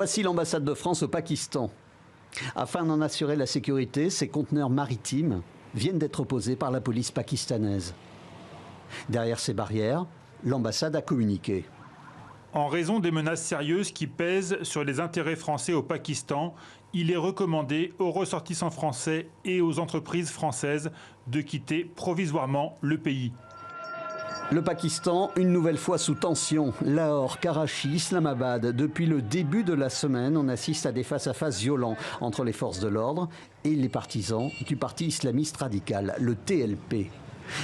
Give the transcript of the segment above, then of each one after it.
Voici l'ambassade de France au Pakistan. Afin d'en assurer la sécurité, ces conteneurs maritimes viennent d'être posés par la police pakistanaise. Derrière ces barrières, l'ambassade a communiqué. En raison des menaces sérieuses qui pèsent sur les intérêts français au Pakistan, il est recommandé aux ressortissants français et aux entreprises françaises de quitter provisoirement le pays. Le Pakistan, une nouvelle fois sous tension. Lahore, Karachi, Islamabad. Depuis le début de la semaine, on assiste à des face-à-face violents entre les forces de l'ordre et les partisans du parti islamiste radical, le TLP.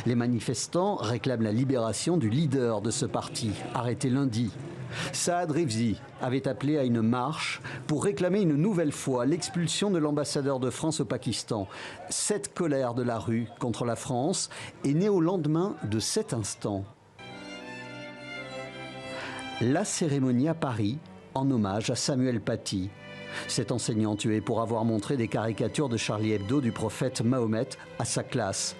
Les manifestants réclament la libération du leader de ce parti, arrêté lundi. Saad Rivzi avait appelé à une marche pour réclamer une nouvelle fois l'expulsion de l'ambassadeur de France au Pakistan. Cette colère de la rue contre la France est née au lendemain de cet instant. La cérémonie à Paris en hommage à Samuel Paty. Cet enseignant tué pour avoir montré des caricatures de Charlie Hebdo du prophète Mahomet à sa classe.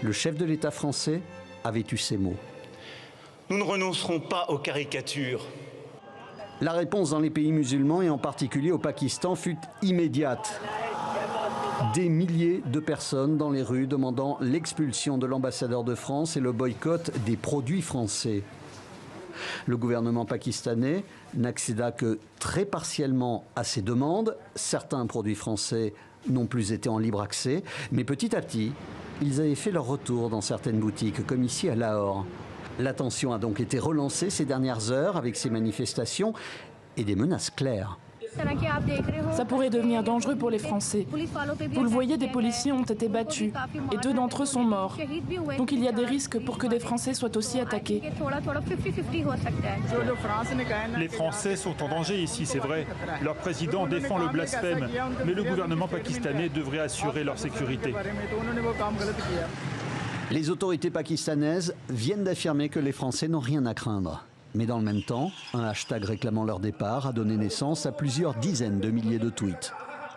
Le chef de l'État français avait eu ces mots. Nous ne renoncerons pas aux caricatures. La réponse dans les pays musulmans et en particulier au Pakistan fut immédiate. Des milliers de personnes dans les rues demandant l'expulsion de l'ambassadeur de France et le boycott des produits français. Le gouvernement pakistanais n'accéda que très partiellement à ces demandes. Certains produits français n'ont plus été en libre accès, mais petit à petit, ils avaient fait leur retour dans certaines boutiques, comme ici à Lahore. La tension a donc été relancée ces dernières heures avec ces manifestations et des menaces claires. Ça pourrait devenir dangereux pour les Français. Vous le voyez, des policiers ont été battus et 2 d'entre eux sont morts. Donc il y a des risques pour que des Français soient aussi attaqués. Les Français sont en danger ici, c'est vrai. Leur président défend le blasphème, mais le gouvernement pakistanais devrait assurer leur sécurité. Les autorités pakistanaises viennent d'affirmer que les Français n'ont rien à craindre. Mais dans le même temps, un hashtag réclamant leur départ a donné naissance à plusieurs dizaines de milliers de tweets.